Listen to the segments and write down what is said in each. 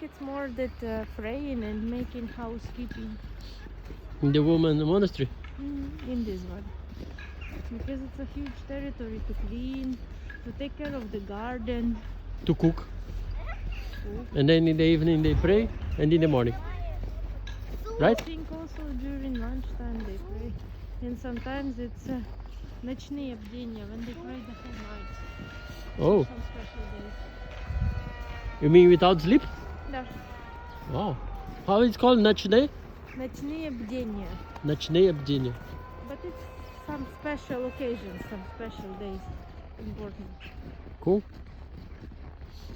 it's more that praying and making housekeeping. In the woman monastery? In this one. Because it's a huge territory to clean, to take care of the garden. To cook. And then in the evening they pray, and in the morning. Right? I think also during lunchtime they pray. And sometimes it's ночные бдения, when they pray the whole night. Oh. Some special days. You mean without sleep? Да. Wow. How it's called? Ночные? Ночные бдения. Ночные бдения. But it's some special occasions, some special days. Important. Cool.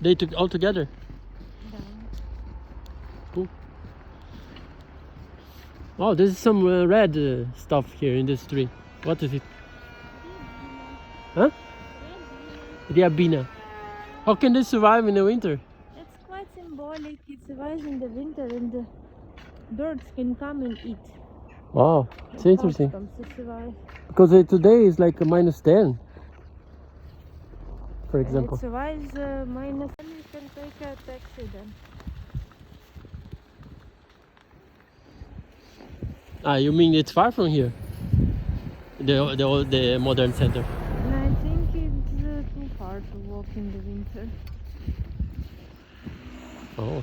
They took all together. Да. Cool. Oh, there's some red stuff here in this tree. What is it? Huh? Riabina. How can they survive in the winter? It's quite symbolic. It survives in the winter and the birds can come and eat. Wow, it's interesting. Comes to survive. Because today is like a -10, for example. It survives minus. Then you can take a taxi then. Ah, you mean it's far from here? The modern center. And I think it's too far to walk in the winter. Oh.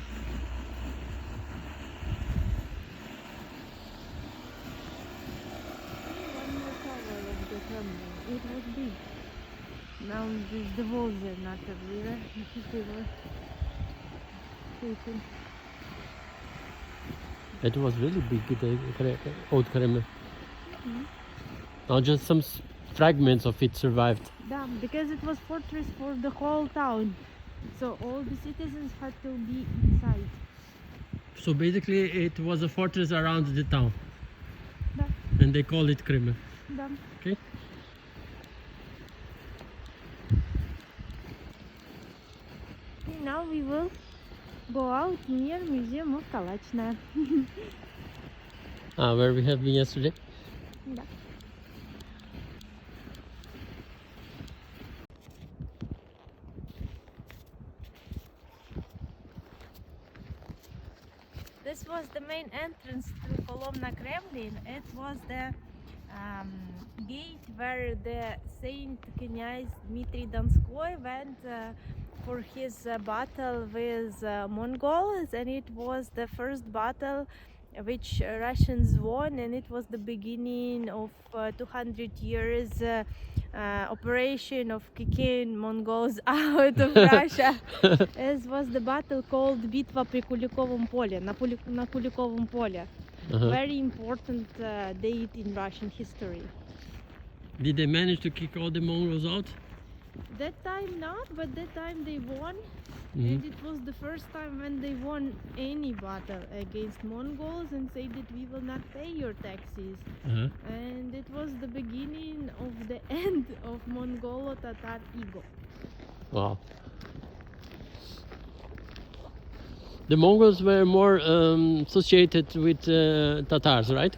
One more tower of the Kremlin. It was big. Now the walls are not everywhere. They were taken. It was really big, the old Kremlin. Now just some fragments of it survived. Yeah, because it was fortress for the whole town. So all the citizens had to be inside. So basically it was a fortress around the town. Да. And they call it Kremlin. Да. Okay. Now we will go out near Museum of Kolomna. Where we have been yesterday. Да. This was the main entrance to Kolomna Kremlin. It was the gate where the Saint Knyaz Dmitry Donskoy went for his battle with Mongols, and it was the first battle which Russians won, and it was the beginning of 200 years operation of kicking Mongols out of Russia. It was the battle called Битва при Куликовом поле, на Куликовом поле. Very important date in Russian history. Did they manage to kick all the Mongols out? That time not, but that time they won. And it was the first time when they won any battle against Mongols and said that we will not pay your taxes. And it was the beginning of the end of Mongolo-Tatar ego. Wow. The Mongols were more associated with Tatars, right?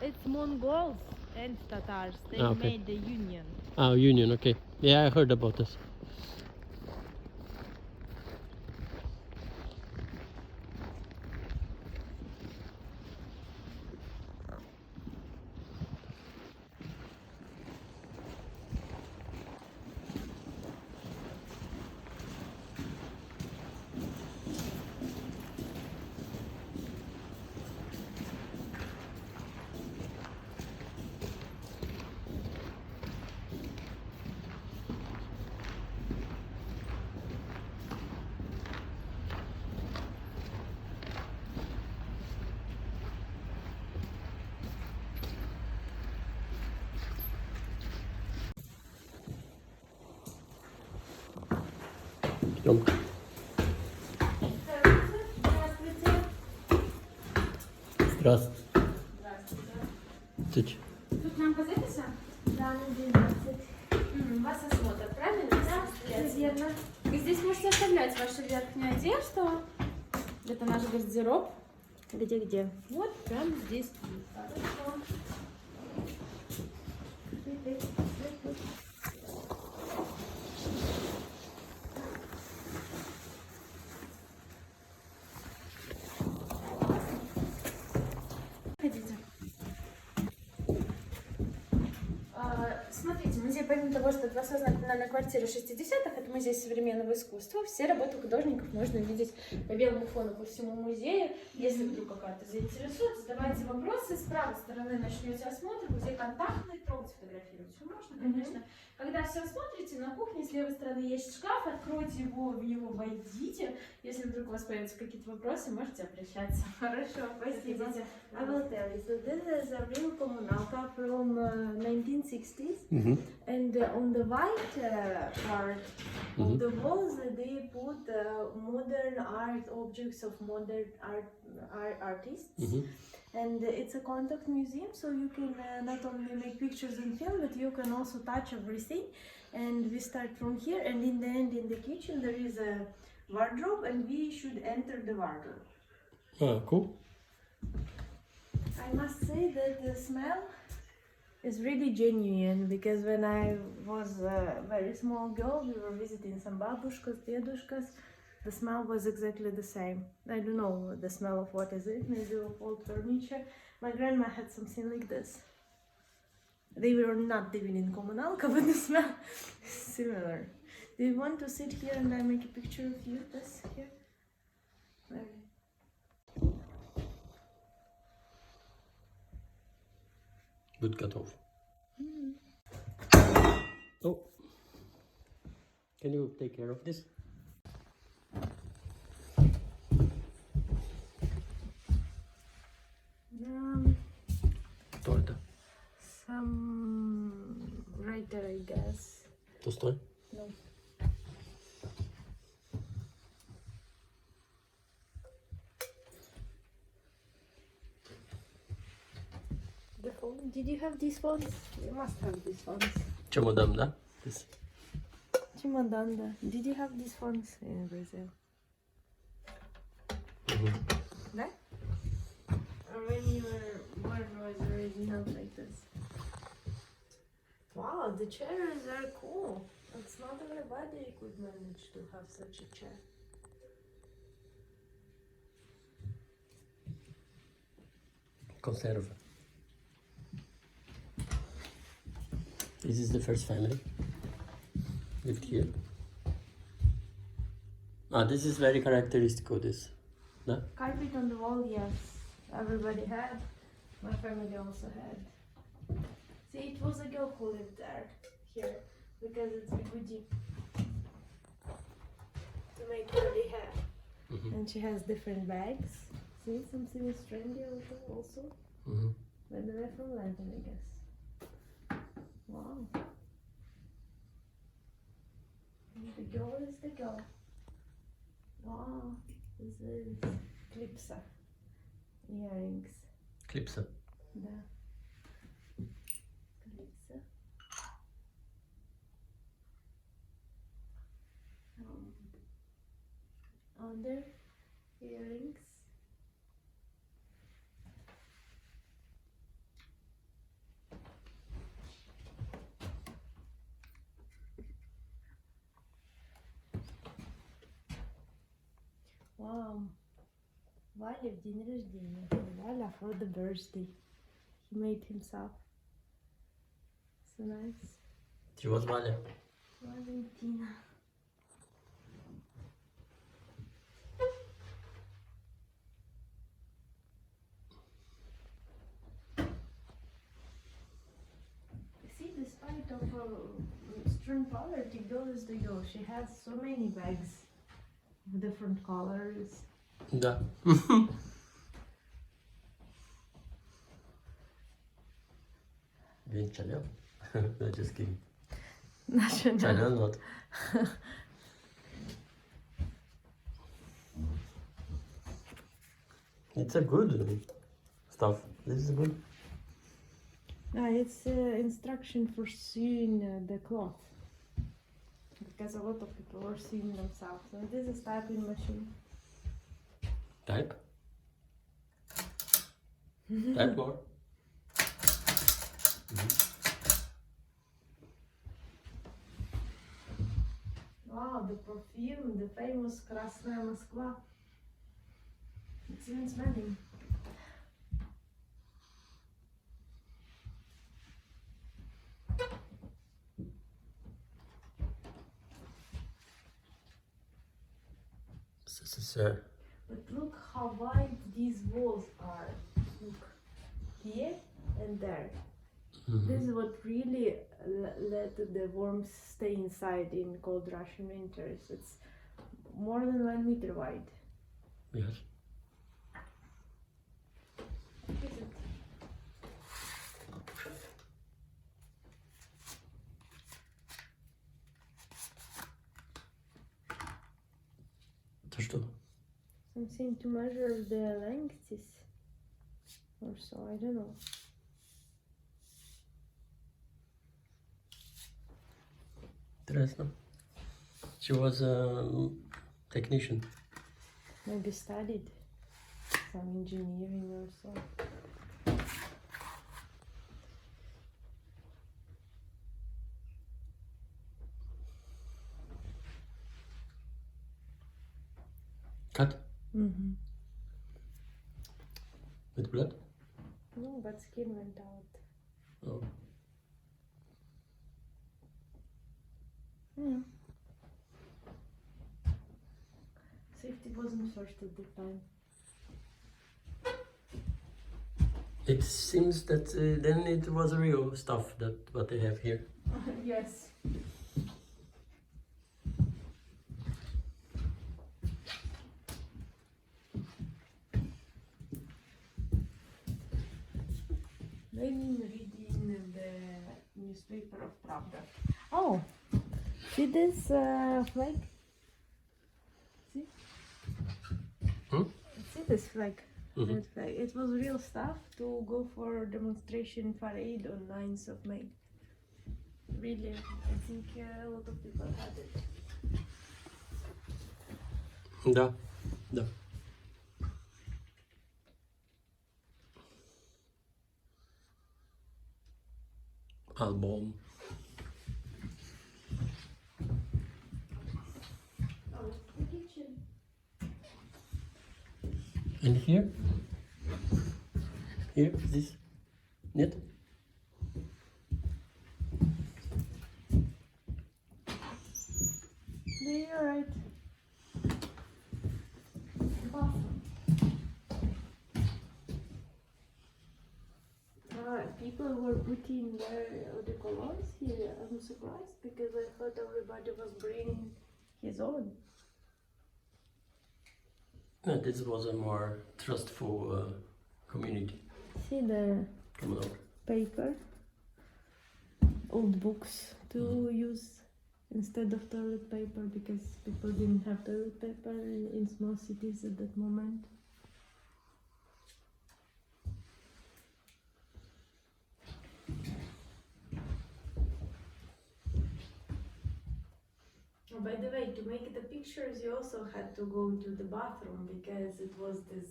It's Mongols and Tatars. They made the union. Union, okay. Yeah, I heard about this. Здравствуйте. Здравствуйте. Здравствуйте. Тут нам позаписан? Да, на 12. Вас осмотр, правильно? Да, все верно. И здесь можете оставлять вашу верхнюю одежду. Это наш гардероб. Где? Вот прямо здесь. Смотрите, музей, помимо того, что это воссозданная квартира 60-х, это музей современного искусства. Все работы художников можно увидеть по белому фону по всему музею. Если вдруг какая-то заинтересует, задавайте вопросы. С правой стороны начнете осмотр. Музей контактный, трогать, фотографировать все можно, конечно. Когда все осмотрите, на кухне с левой стороны есть шкаф, откройте его, в него войдите. Если вдруг у вас появятся какие-то вопросы, можете обращаться. Хорошо, спасибо. I will tell you. So this is a real Komunalka from 1960s, and on the white part of the walls they put modern art objects of modern artists. And it's a contact museum, so you can not only make pictures and film, but you can also touch everything. And we start from here, and in the end, in the kitchen, there is a wardrobe, and we should enter the wardrobe. Oh, cool. I must say that the smell is really genuine, because when I was a very small girl, we were visiting some babushkas, dedushkas. The smell was exactly the same. I don't know the smell of what is it, maybe of old furniture. My grandma had something like this. They were not living in Komunalka, but the smell is similar. Do you want to sit here and I make a picture of you? This here? Good cut off. Oh. Can you take care of this? Кто это? Some writer, I guess. Толстой? No. The phone? Did you have these phones? You must have these phones. Чемодан, да? This. Chimandanda. Did you have these phones in Brazil? Да? Or when you were born was already not like this? Wow, the chairs are cool. It's not everybody could manage to have such a chair. Conserva. This is the first family. Lived here. Ah, this is very characteristic of this. No? Carpet on the wall, yes. Everybody had. My family also had. See, it was a girl who lived there, here, because it's bigudi to make curly hair. And she has different bags. See, something is trendy also. By the way, from London, I guess. Wow. And the girl is the girl. Wow, this is clipsa earrings. Clipsa. Да. Clipsa. Other earrings. Wow. Валя в день рождения. Валя for the birthday. He made himself. So nice. Чего звали? Valentina. See, despite of strong poverty, girl is the girl. She has so many bags of different colors. Да. Being Chanel? No, just kidding. Chanel not. It's a good stuff. This is good. It's instruction for sewing the cloth. Because a lot of people are sewing themselves. And this is typing machine. Type? Type more. Wow, the perfume, the famous Krasная Москва. It's even smelling. SSR. But look how wide these walls are. Look, here and there. This is what really let the worms stay inside in cold Russian winters. It's more than 1 meter wide. Yes. What is it? Это что? Something to measure the lengths or so, I don't know. Интересно. She was a technician. Maybe studied some engineering or so. Cut Mm-hmm. with blood. No, but skin went out. Oh. Yeah. Safety wasn't first at the time. It seems that then it was real stuff that what they have here. Yes. Lenin reading the newspaper of Pravda. Oh, see this flag? See? Hmm? See this flag? Mhm. That flag. It was real stuff to go for demonstration parade on 9th of May. Really, I think a lot of people had it. Да, да. Album. Oh, it's the kitchen. And here? Here, this? Нет? Yeah, you're right. Bathroom. People were putting their eau de cologne here. I'm surprised because I thought everybody was bringing his own. No, this was a more trustful community. See the Komunalka. paper, old books to use instead of toilet paper because people didn't have toilet paper in small cities at that moment. Oh, by the way, to make the pictures, you also had to go to the bathroom because it was this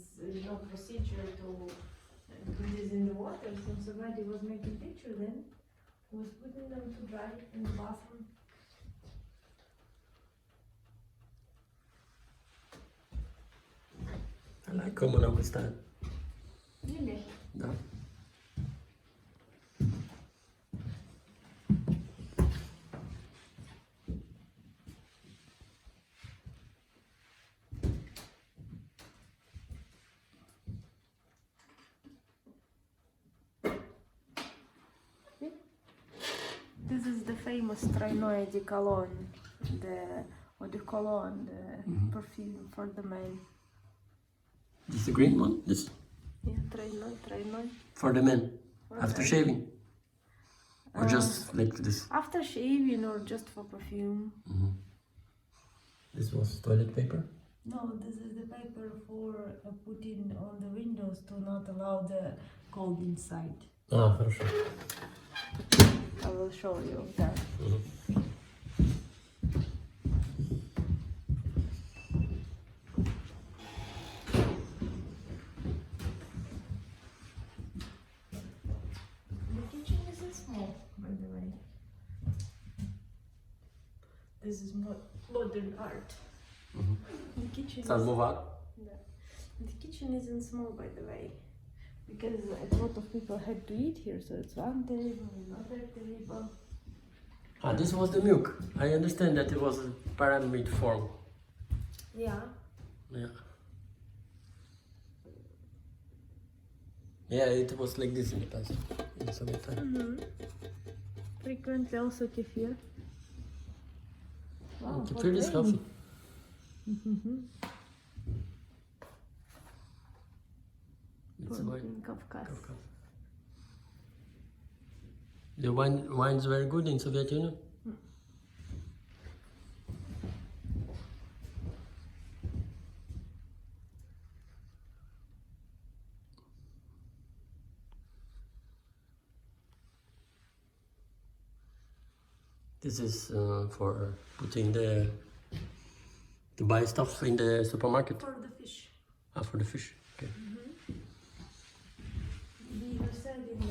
procedure to put this in the water. So somebody was making pictures then, was putting them to dry in the bathroom. I like Komunalka style. Really? Да. This is the famous trойной de cologne, the eau de cologne, the perfume for the men. This is the green one. This Yeah, trойной. for the men For after men. shaving, or Uh, just like this. After shaving or just for perfume? This was toilet paper. No, this is the paper for putting on the windows to not allow the cold inside. А, хорошо. I will show you that. The kitchen isn't small, by the way. This is modern art. The kitchen is... Самовар. The kitchen isn't small, by the way, because a lot of people had to eat here, so it's one table, another table. Ah, this was the milk. I understand that it was a pyramid form. Yeah, Yeah. Yeah, it was like this in the past, in the Soviet time. Frequently also kefir. Wow, Kefir is healthy. It's a wine. In Kafkas. Kafkas. The wine's very good in Soviet Union. This is for putting to buy stuff in the supermarket. For the fish. Ah, for the fish. Okay. We were selling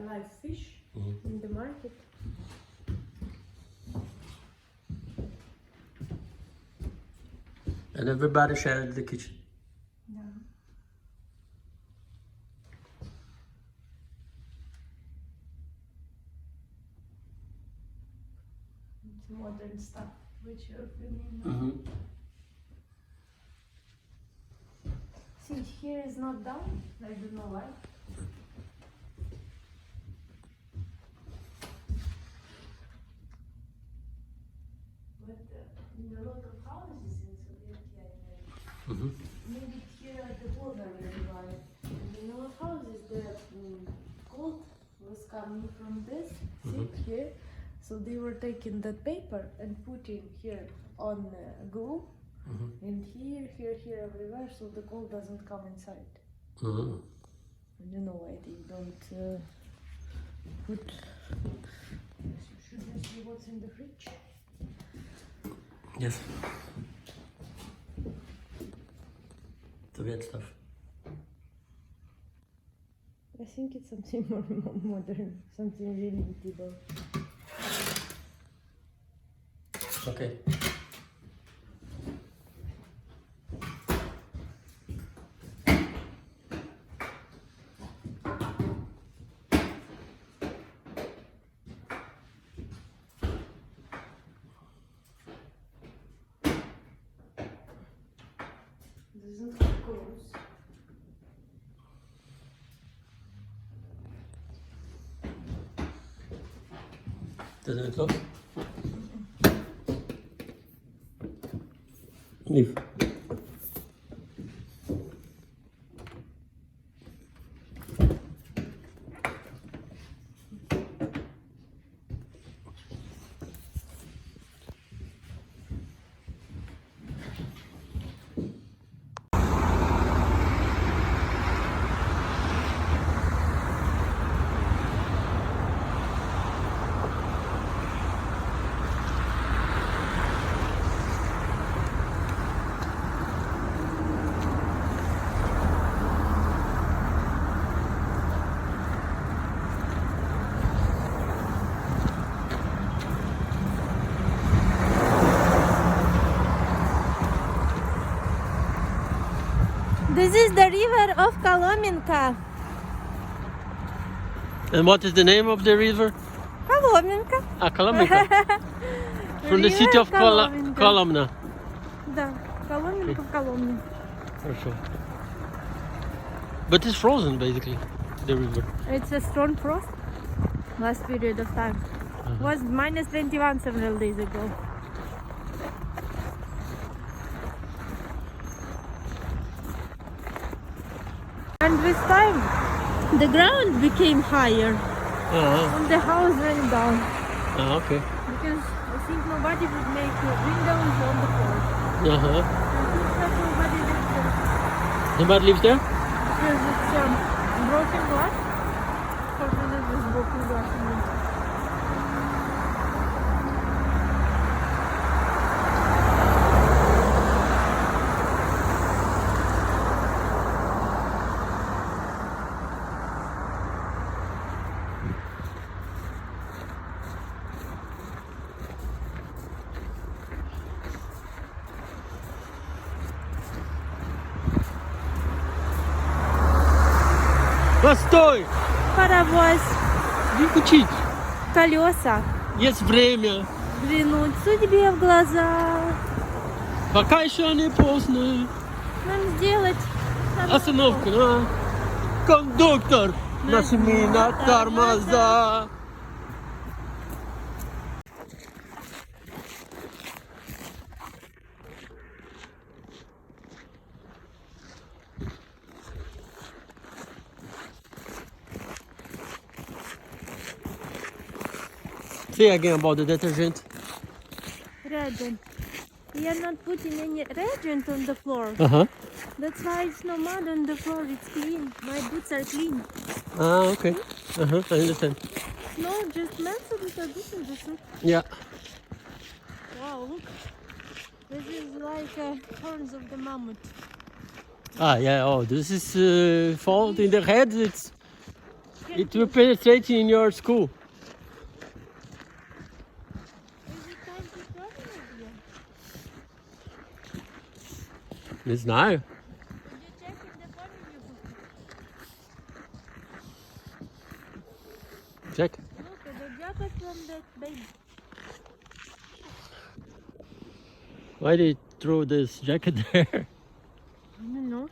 live fish in the market. And everybody shared the kitchen. Yeah. It's modern stuff, which you're bringing. See, here is not done. I don't know why. But in a lot of houses in Soviet Union, maybe here at the border very well. In a lot of houses, the cold was coming from this, see here. So they were taking that paper and putting here on glue. And here, everywhere, so the cold doesn't come inside. I don't know why they don't put. Should we see what's in the fridge? Yes. Soviet stuff. I think it's something more modern, something really eatable. Okay. Doesn't have clothes. Doesn't it look? Leave. This is the river of Kolomna. And what is the name of the river? Kolomna. Ah, Kolomna. From the city of Kolomna. Да, Kolomna в Kolomna. Хорошо. But it's frozen basically, the river. It's a strong frost. Last period of time. Was minus 21 several days ago. And with time, the ground became higher and the house went down. Okay. Because I think nobody would make windows on the floor. I think that nobody lives there. Nobody lives there? Because it's broken glass. For the is broken glass. Постой! Паровоз, Не учить. колеса, Есть время. взглянуть судьбе в глаза. Пока еще не поздно. Нам сделать Остановку, да? Кондуктор, нажми на тормоза. Say again about the detergent. reagent. We are not putting any reagent on the floor. Uh-huh. That's why it's no mud on the floor. It's clean. My boots are clean. Ah, okay. Uh-huh, I understand. No, just melts a little bit and that's it. Yeah. Wow, look. This is like horns of the mammoth. Ah, yeah. Oh, this is fault in the head. It will penetrate in your school. Is it time to travel again? Не знаю. Did you check if the phone in your book? Check. Look at the jacket from that baby. Why they throw this jacket there? I don't know.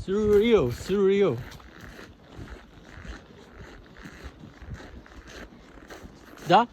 Surreal, surreal. Да?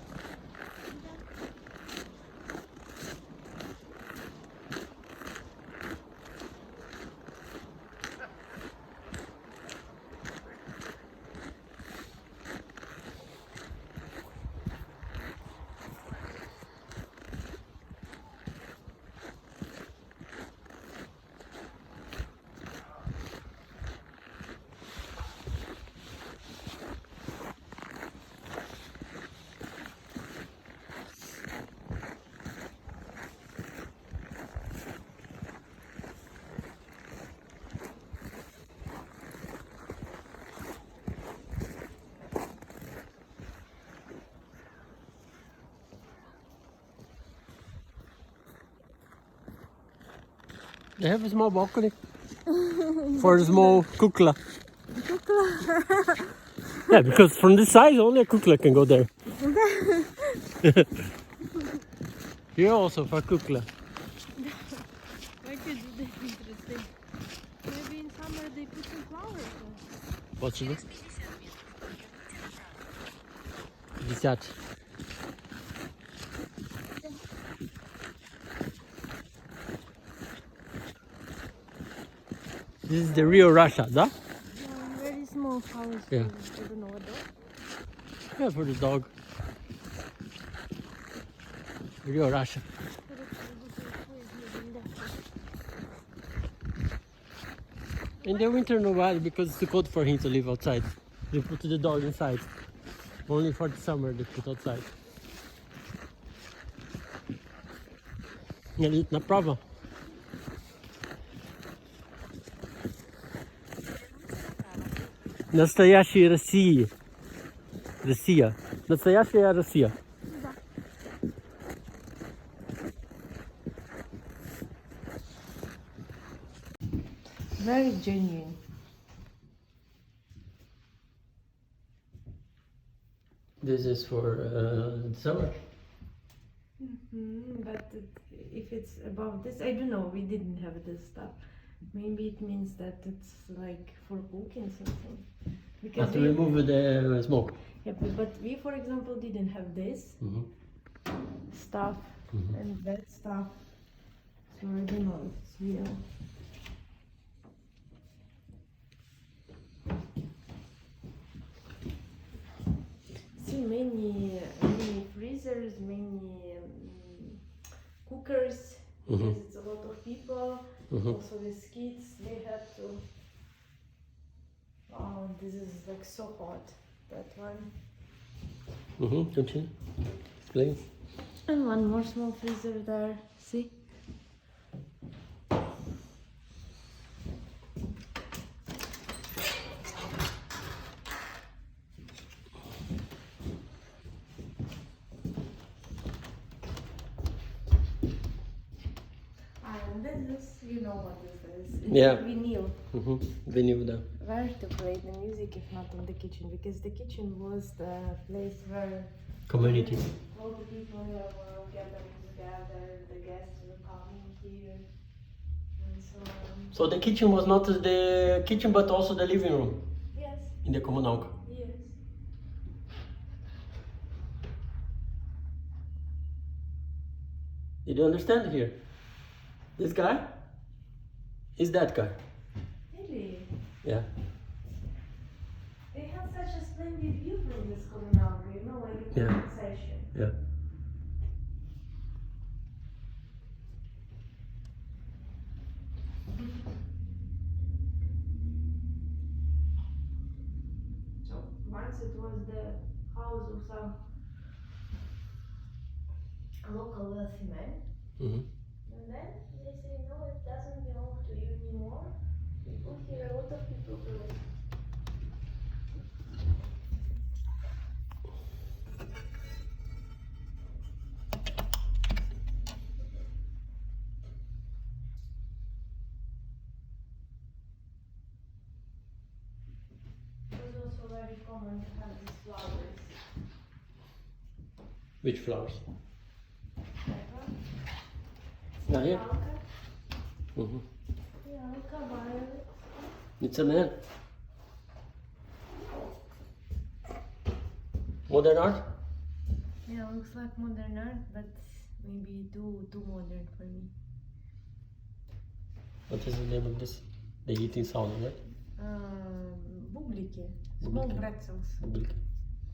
They have a small balcony for a small kukla. Yeah, because from this side only a kukla can go there. Here also for kukla. Why could do that interesting? Maybe in summer they put some flowers there. Possible. 50. This is the real Russia, да? Very small house. Yeah. I don't know what dog. Yeah, for the dog. Real Russia. In the winter, nobody, because it's too cold for him to live outside. They put the dog inside. Only for the summer they put outside. Na prova. Настоящая Россия. Россия. Настоящая Россия. Very genuine. This is for summer. But if it's about this, I don't know. We didn't have this stuff. Maybe it means that it's like for cooking something. Because To remove the smoke. yeah, but we, for example, didn't have this stuff and that stuff. So I don't know if it's real. See many freezers, many cookers, because it's a lot of people. Also with kids, they have to. Oh, this is like so hot. That one. Continue. Explain. And one more small freezer there. See? this is, you know what this is. It's Yeah. vinyl. Vinyl, да. Where to play the music if not in the kitchen? Because the kitchen was the place where Community. all the people were gathering together, the guests were coming here, and so on. So the kitchen was not the kitchen, but also the living room Yes, in the Komunalka. yes. Did you understand here? This guy is that guy. Really? Yeah. They have such a splendid view from this Komunalka, you know, like a Yeah. concession. Yeah. So once it was the house of some local wealthy man, Mhm. and then they say no, it doesn't belong to you anymore. We put here a lot of people to live. It was also very common to have these flowers. Which flowers? That one. Yeah, here. Alka. Mhm. Yeah, Alka, violet. It's a man. Modern art? Yeah, looks like modern art, but maybe too modern for me. What is the name of this? The eating sound, right? Бублики. Small Бублики. pretzels. Бублики.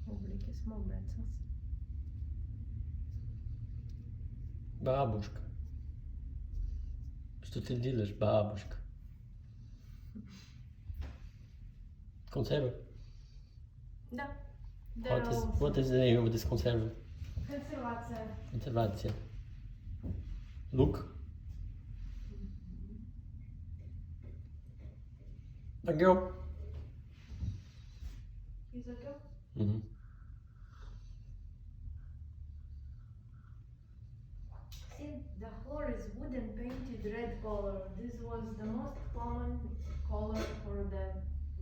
Бублики, small pretzels. Бабушка. Что ты делаешь, бабушка? Conserve. Да. They're What is all what is the name of this conserve? консервация. Conservatia. Look. A girl. Is it okay? Mm-hmm. See, the floor is wooden painted red color. This was the most common color for the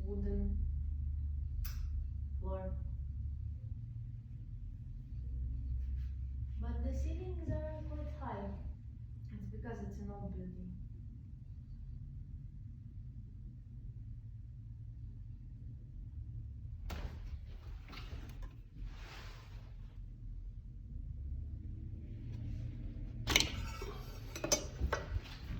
wooden floor. But the ceilings are quite high. It's because it's an old building.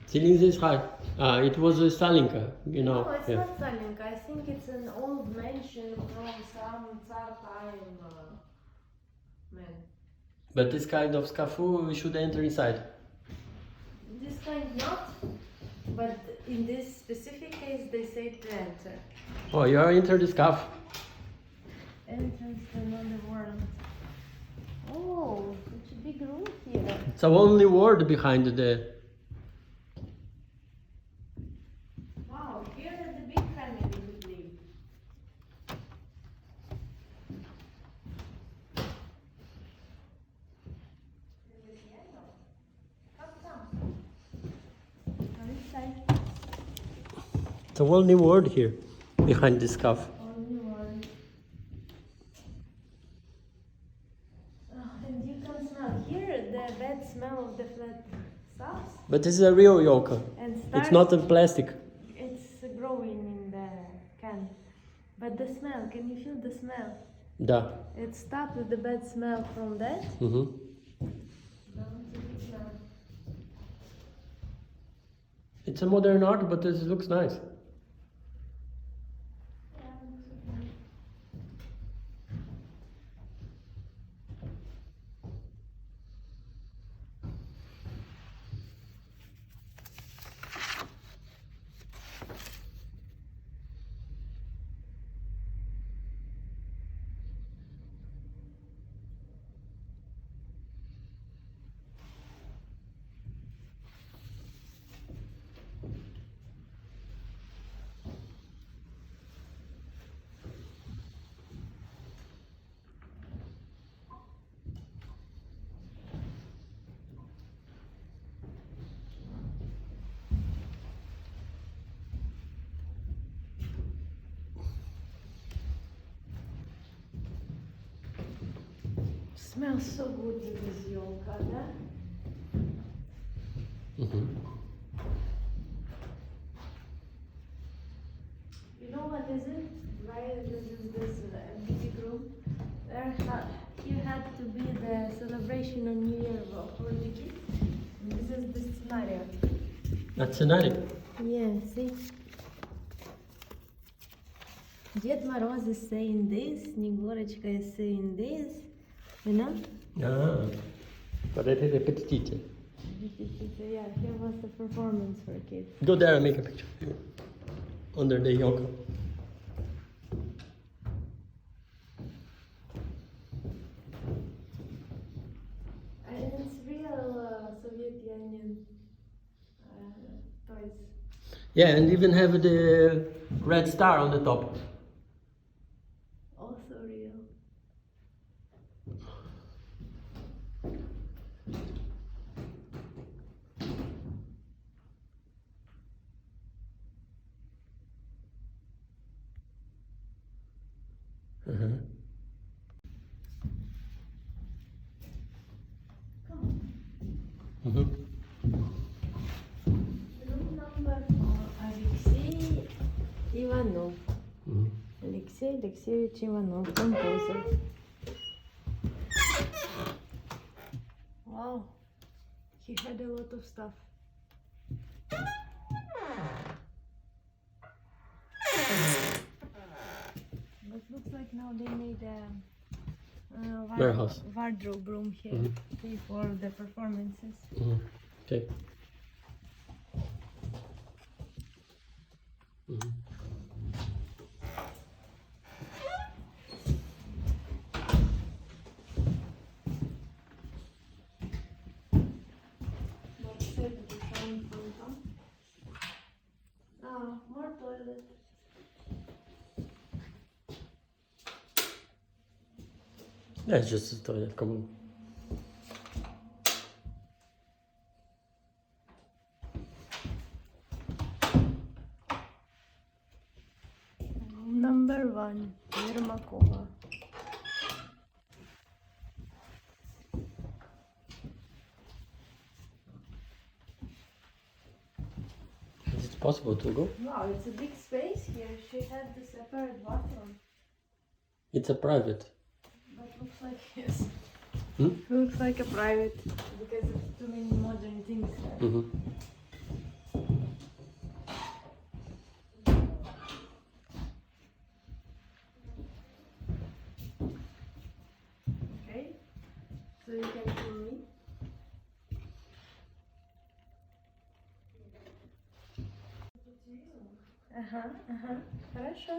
Ceilings is high. It was a Stalinka, you know. No, it's yeah. not Stalinka. I think it's an old mansion from some Tsar time man. But this kind of scafu, we should enter inside. This kind not, but in this specific case they say to enter. Oh, you are enter the scaf. Entrance to another world. Oh, such a big room here. It's a only word behind the. Wow, here is the big family would live. And the piano. Come. On this side. It's a only word here behind the scaf. Only one. Oh, and you can smell here the bad smell of the flat stuffs. But this is a real yoga. And It's starts, not a plastic. it's growing in the can. But the smell, can you feel the smell? Da. It stopped the bad smell from that. Mm-hmm. Now it's a good smell. It's a modern art, but it looks nice. Yeah, looks okay. Smells so good with yolka, да? You know what is it? Why this is this big room? Here had to be the celebration on New Year for the kids. This is the scenario. That's scenario. Yeah, see? Ded Moroz is saying this, Snegorочка is saying this, you know? Ah, but it is repetitive. Yeah, here was the performance for kids. Go there and make a picture of you under the yoga. And it's real Soviet Union toys. Yeah, and even have the red star on the top. Also real. Room number for Alexei Ivanov. Alexei Alexeyevich Ivanov, composer. Wow, he had a lot of stuff. But looks like now they made a Warehouse. wardrobe room here for the performances. Okay. More toilet. Yeah, it's just a toilet, come on. Number 1, Yermakova. Is it possible to go? Wow, it's a big space here. She had the separate bathroom. It's a private. But looks like yes. Looks like a private because of too many modern things here. Okay, so you can see me. Хорошо.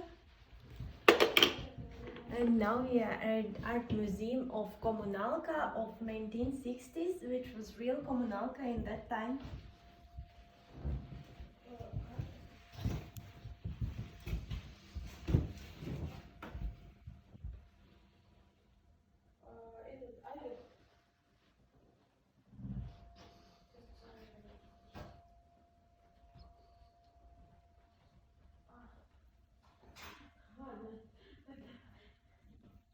And now we are at Art Museum of Komunalka of 1960s, which was real Komunalka in that time.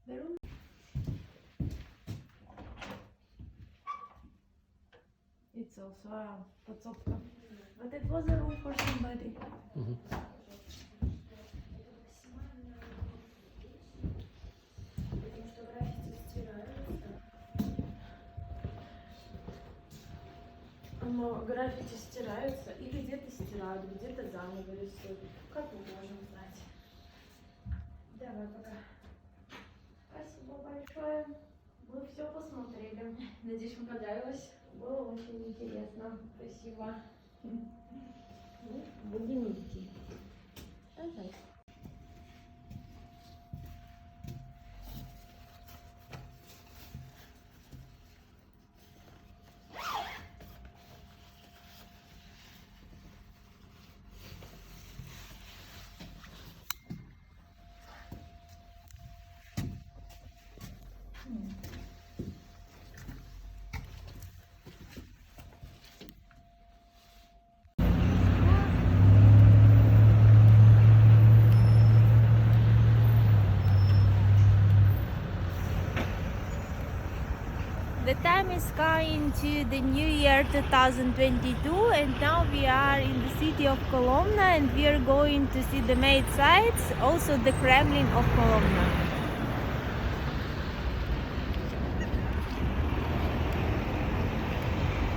The room. It's also a подсобка, but it was a room for somebody. Но граффити стираются или где-то стирают, где-то заново рисуют. Как мы можем знать? Давай пока. Спасибо большое. Мы все посмотрели. Надеюсь, вам понравилось. Было очень интересно. Спасибо. Ну, будем идти. Давай. is going to the new year 2022, and now we are in the city of Kolomna, and we are going to see the main sites, also the Kremlin of Kolomna.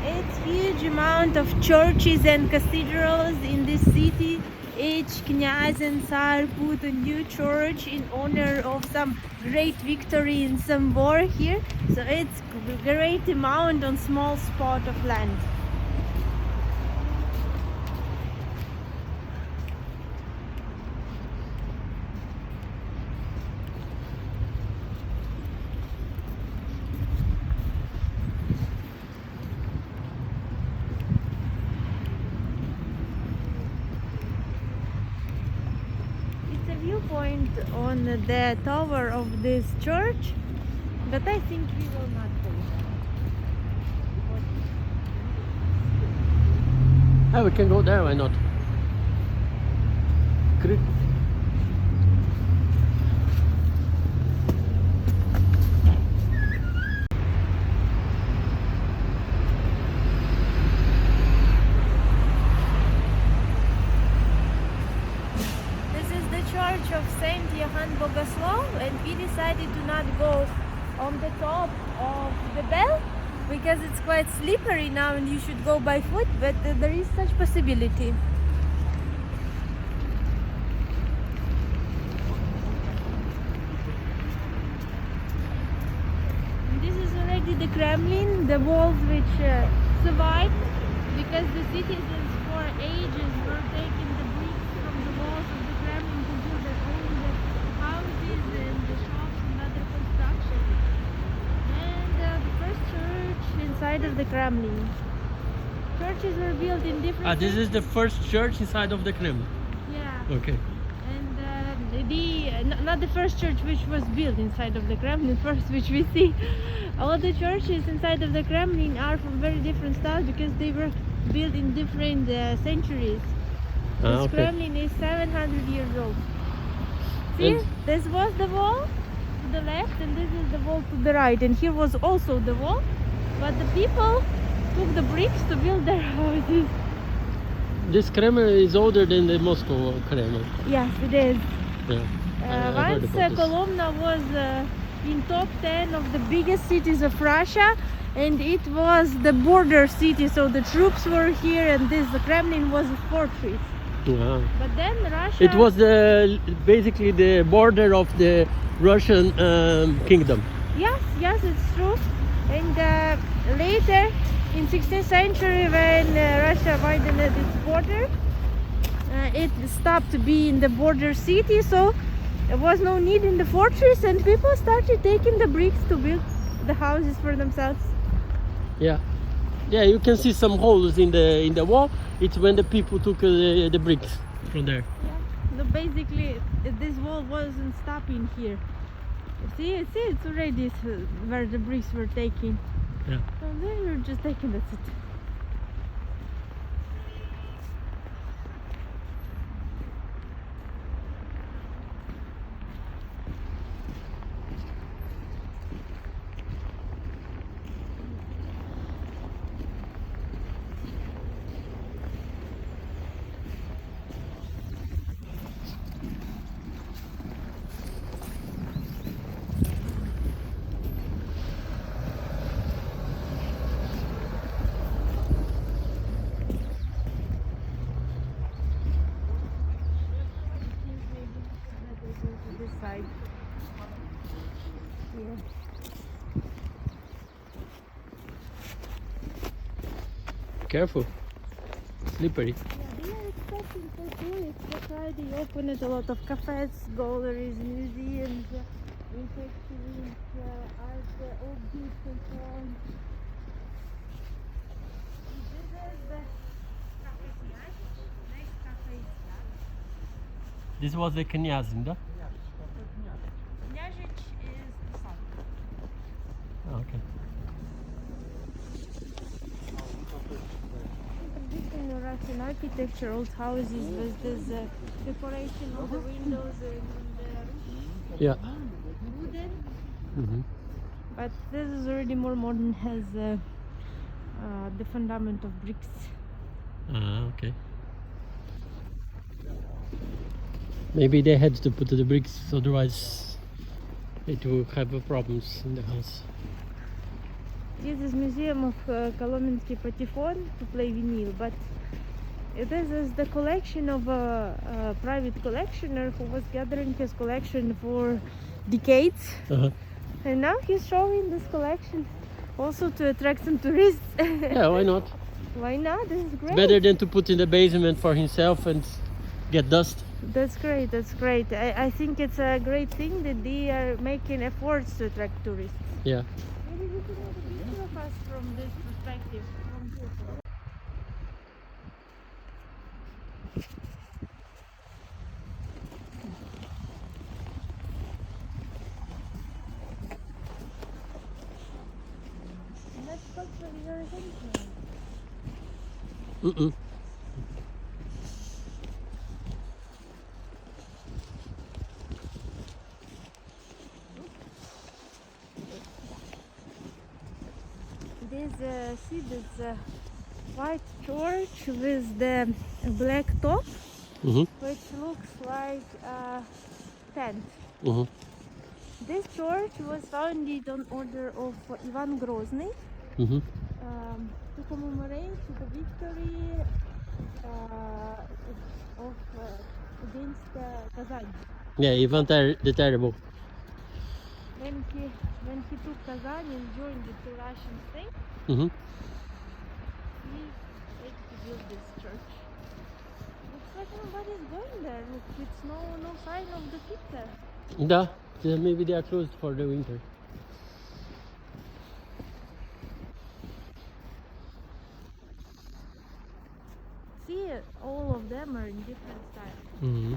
It's huge amount of churches and cathedrals in this city. Each knyaz and tsar put a new church in honor of some great victory in some war here. So it's a great amount on small spot of land. Viewpoint on the tower of this church, but I think we will not go there. Oh, we can go there, why not? Church of Saint Johann Bogoslav, and we decided to not go on the top of the bell because it's quite slippery now and you should go by foot, but there is such possibility. And this is already the Kremlin, the walls which survived because the citizens for ages were taking the bricks from the walls of the Kremlin to build their own houses and the shops and other construction. And the first church inside of the Kremlin. Churches were built in different This is the first church inside of the Kremlin. Yeah. Okay. And not the first church which was built inside of the Kremlin, first which we see. All the churches inside of the Kremlin are from very different styles because they were built in different centuries. This Okay. Kremlin is 700 years old. See, this was the wall to the left and this is the wall to the right, and here was also the wall, but the people took the bricks to build their houses. This Kremlin is older than the Moscow Kremlin. Yes, it is. Yeah. I heard Once about this. Kolomna was in top 10 of the biggest cities of Russia, and it was the border city, so the troops were here and the Kremlin was a fortress. Wow. But then Russia... It was basically the border of the Russian kingdom. Yes, it's true. And later, in 16th century, when Russia widened its border, it stopped to be in the border city, so there was no need in the fortress, and people started taking the bricks to build the houses for themselves. Yeah, you can see some holes in the wall. It's when the people took the bricks from there. Yeah, no, basically this wall wasn't stopping here. See, it's already where the bricks were taken. Yeah. So then you're just taking that's it. This side. Yeah. Careful. Slippery. Yeah, they are expecting for tourists. That's why they opened a lot of cafes, galleries, museums, factories, art, old goods and so on. This is the cafe Knyaz. Next cafe is that. This was the Knyazin, да? Kняžич is the son. Okay. Traditional Russian architecture, old houses with this decoration on the windows and Yeah. wooden. Mm-hmm. But this is already more modern, has the fundament of bricks. Ah, okay. Maybe they had to put the bricks, otherwise it will have problems in the house. This is museum of Kolomensky Patifon to play vinyl, but this is the collection of a private collectioner who was gathering his collection for decades. Uh-huh. And now he's showing this collection also to attract some tourists. Yeah, why not? Why not? This is great. Better than to put in the basement for himself and get dust. That's great, that's great. I think it's a great thing that they are making efforts to attract tourists. Yeah. Maybe we can have a picture of us from this perspective. From here. That's culturally your attention. Mm-mm. See this white church with the black top, Mm-hmm. which looks like a tent. Mm-hmm. This church was founded on order of Ivan Grozny Mm-hmm. to commemorate the victory of against Kazan. Yeah, Ivan the Terrible. When he took Kazan and joined the Russian state, Mm-hmm. he had to build this church. Looks like nobody's going there. Look, it's no sign of the pizza. Да, maybe they are closed for the winter. See, all of them are in different styles. Mm-hmm.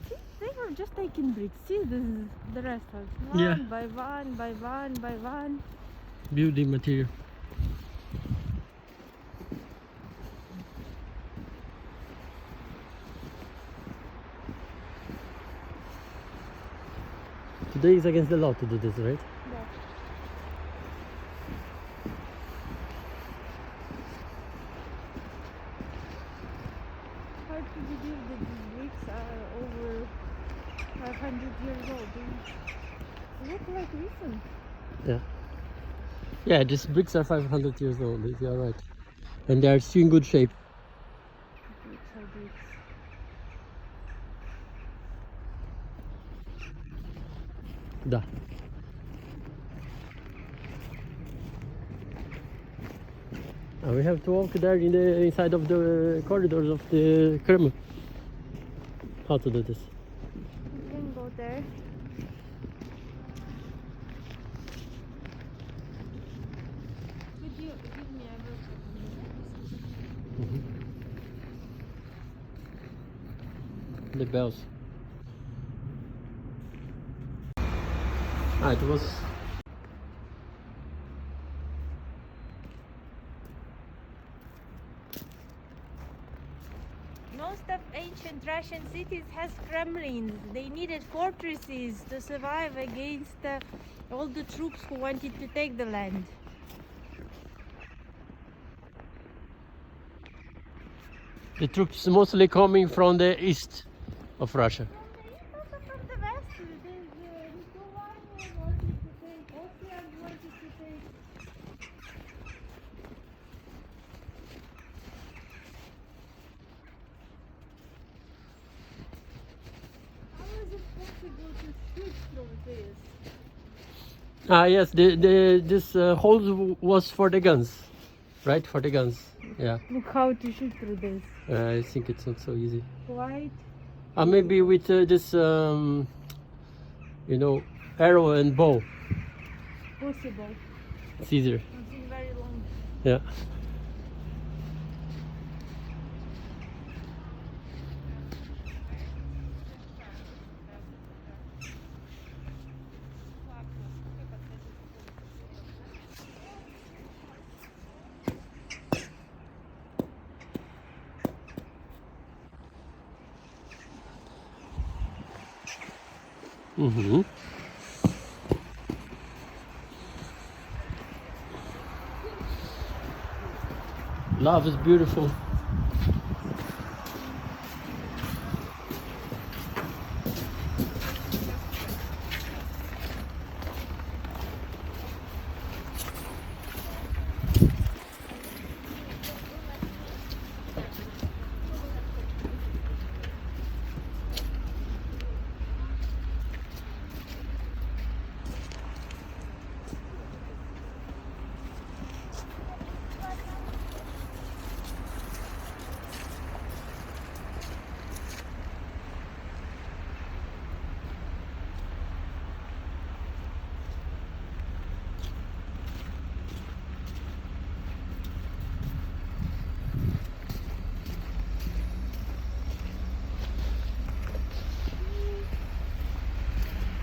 See, they were just taking bricks. See, this is the rest of it. One Yeah. by one, by one, by one. Building material. Today is against the law to do this, right? Yeah. Hard to believe that these bricks are over 500 years old. They look like recent. Yeah. Yeah, these bricks are 500 years old, you are right. And they are still in good shape. Bricks are bricks. Да. And we have to walk there in the inside of the corridors of the Kremlin. How to do this? You can go there. Could you give me a The bells. Ah, it was. Most of ancient Russian cities has Kremlins. They needed fortresses to survive against all the troops who wanted to take the land. The troops mostly coming from the east of Russia. Also from the west, there's Lithuania wanted to take, Austria wanted to take. How is it possible to shoot from this? Ah, yes, this hole was for the guns, right? For the guns. Yeah. Look how to shoot through this. I think it's not so easy. Quite Maybe with this, you know, arrow and bow. possible. It's easier. Something very long. Yeah. Mm-hmm. Love is beautiful.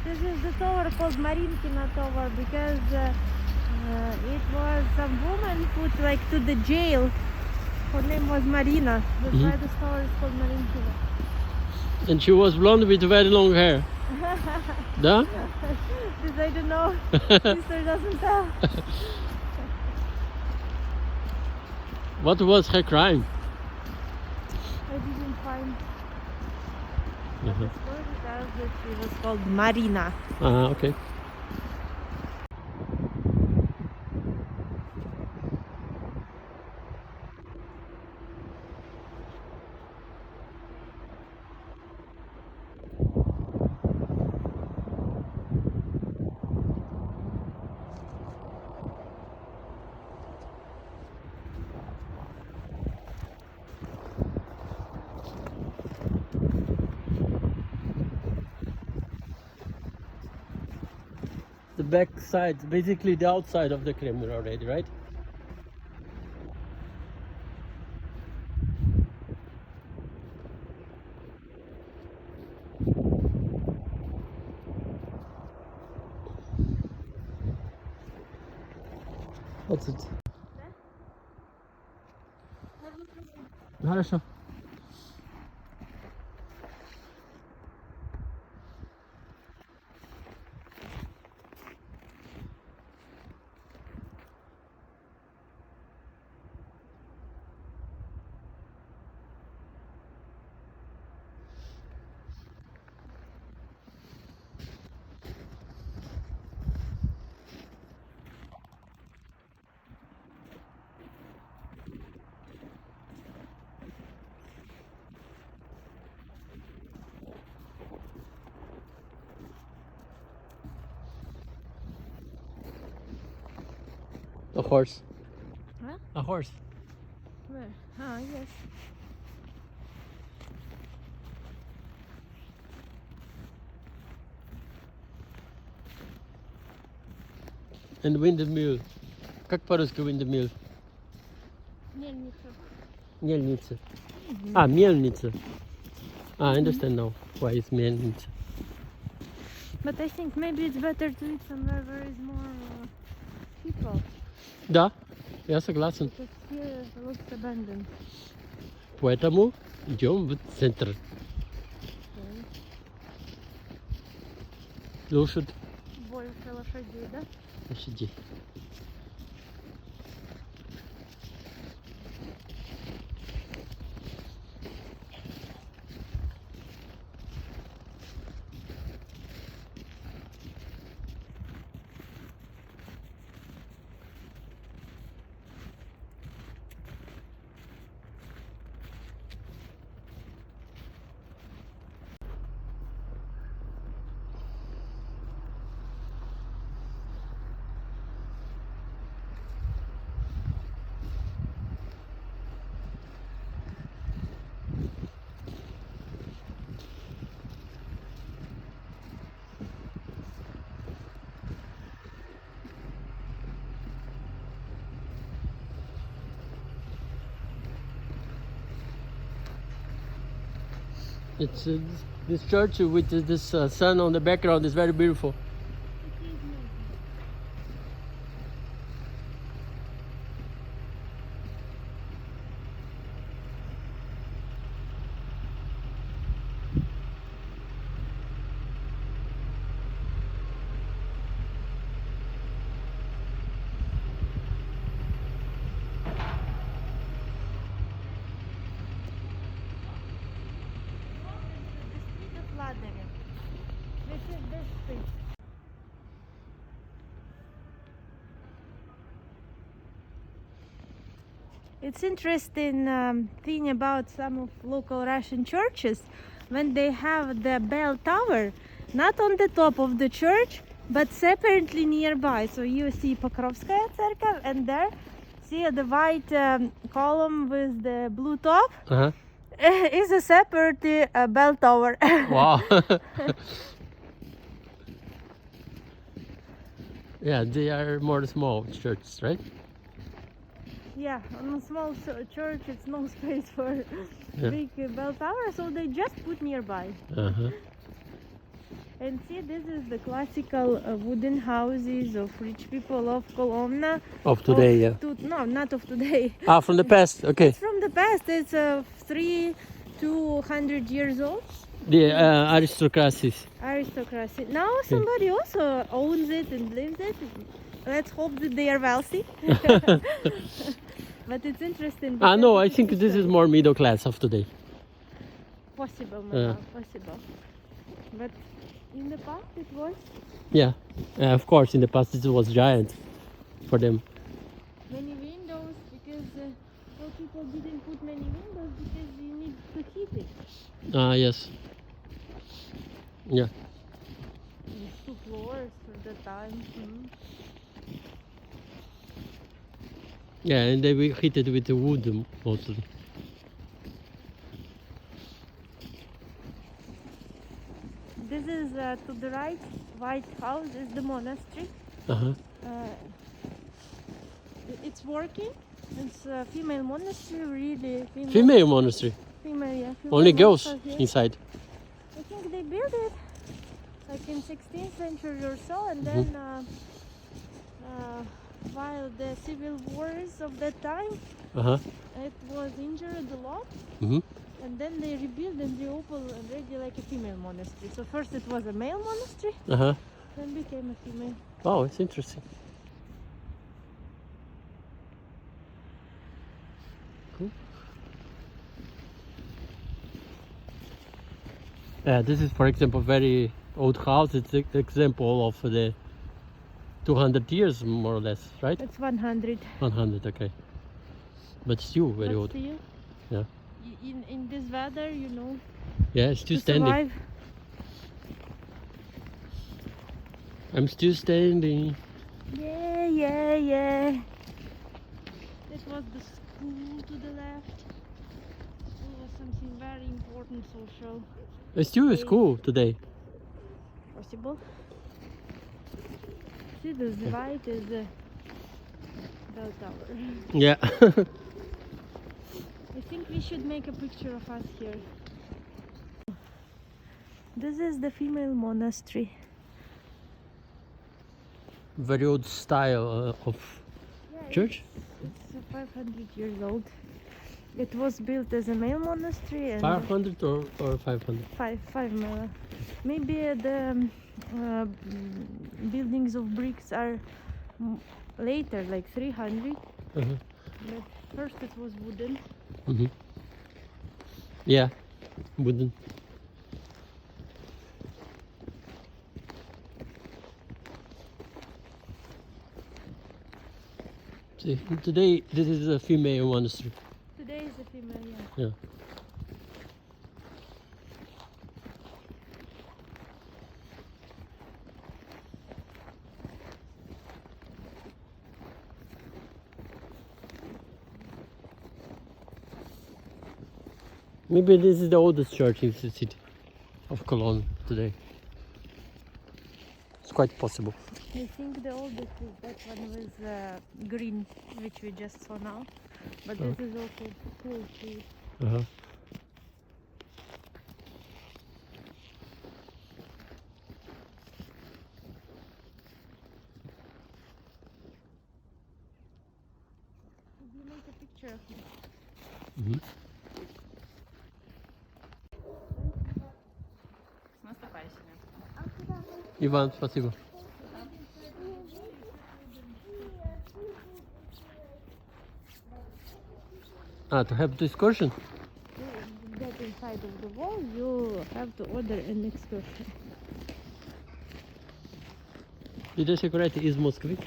This is the tower called Marinkina Tower because it was some woman put like to the jail. Her name was Marina. That's why this tower is called Marinkina. And she was blonde with very long hair. Да? This I don't know. Sister doesn't tell. What was her crime? I didn't find. The story tells that she was called Marina. Ah, okay. The back side, basically the outside of the Kremlin already, right? What's it? Хорошо. A horse. Huh? A horse. Where? Ah, yes. And windmill. Как по-русски windmill? Мельница. Мельница. Ah, мельница. Ah, I understand now why it's мельница. But I think maybe it's better to eat somewhere where is more people. Да, я согласен. Because here it looks abandoned. Поэтому идем в центр. Okay. Лошадь. Больше лошадей, да? Лошади. It's this church with this sun on the background is very beautiful. It's interesting thing about some of local Russian churches when they have the bell tower not on the top of the church but separately nearby. So you see Pokrovskaya Cerkev and there see the white column with the blue top is a separate bell tower. Wow. Yeah, they are more small churches, right? Yeah, on a small church it's no space for Yeah. big bell tower, so they just put nearby. And see, this is the classical wooden houses of rich people of Kolomna. Of today, yeah. No, not of today. Ah, from the past, okay. It's from the past. It's 200 years old. The aristocracies. Aristocracy. Now somebody also owns it and lives it. Let's hope that they are wealthy. But it's interesting. Ah, no, I because think it's this is more middle class of today. possible, Mama, possible. But in the past it was Yeah, of course, in the past it was giant for them. many windows because well, people didn't put many windows because you need to heat it. Ah, yes. Yeah. It's 2 floors for the time. Yeah, and they will heat it with the wood mostly. This is to the right, white house is the monastery. It's working. It's a female monastery, really Female monastery. Female, yeah. Female Only girls monastery, yeah. inside. I think they built it like in 16th century or so, and then while the civil wars of that time, it was injured a lot, and then they rebuilt and reopened already like a female monastery. So first it was a male monastery, then became a female. Oh, it's interesting. Cool. Yeah, this is, for example, very old house. It's an example of the 200 years, more or less, right? It's 100. 100, okay. But still very But old. still, Yeah. in this weather, you know, Yeah, it's still to standing. survive. I'm still standing. Yeah, yeah, yeah. That was the school to the left. School was something very important social. It's still a school today. Possible. See, this white is the bell tower. Yeah. I think we should make a picture of us here. This is the female monastery. Very old style of church. It's 500 years old. It was built as a male monastery and 500 or 500? five mile. Maybe the buildings of bricks are later, like 300. But first it was wooden. Yeah, wooden. See, today this is a female monastery. Today is a female, yeah. Yeah. Maybe this is the oldest church in the city of Cologne today. It's quite possible. I think the oldest is that one with green, which we just saw now. But this is also cool too. Did you make a picture of me? Иван, спасибо. To have the excursion? To get inside of the wall, you have to order an excursion. Идешь играть из Москвы?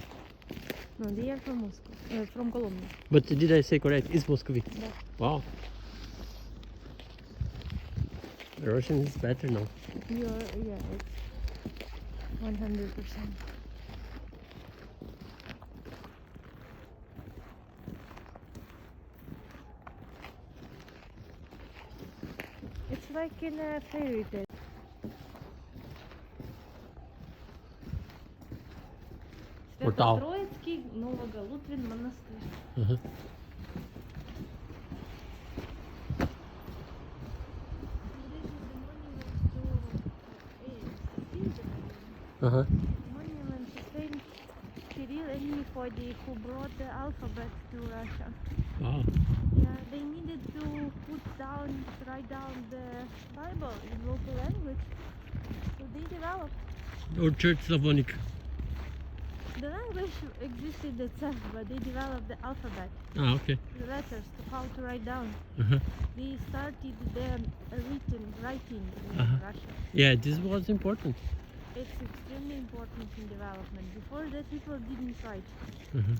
No, they are from Moscow, from Kolomna. But did I say correct? It's Muscovy. Yeah. Wow. The Russian is better now. Yeah, it's 100%. It's like in a fairy tale. Портал. Свято-Троицкий, Новоголутвин монастырь. Uh-huh. Uh-huh. Monument to Saint Kirill and Methody, who brought the alphabet to Russia. Wow. Yeah, they needed to write down the Bible in local language, so they developed. Or Church Slavonic. The language existed itself, but they developed the alphabet, Ah, okay. the letters, to how to write down. Uh-huh. They started the writing in Uh-huh. Russia. Yeah, this was important. It's extremely important in development. Before that, people didn't write. Uh-huh.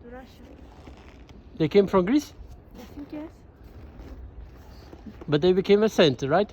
To Russia. They came from Greece, I think yes. but they became a saint, right?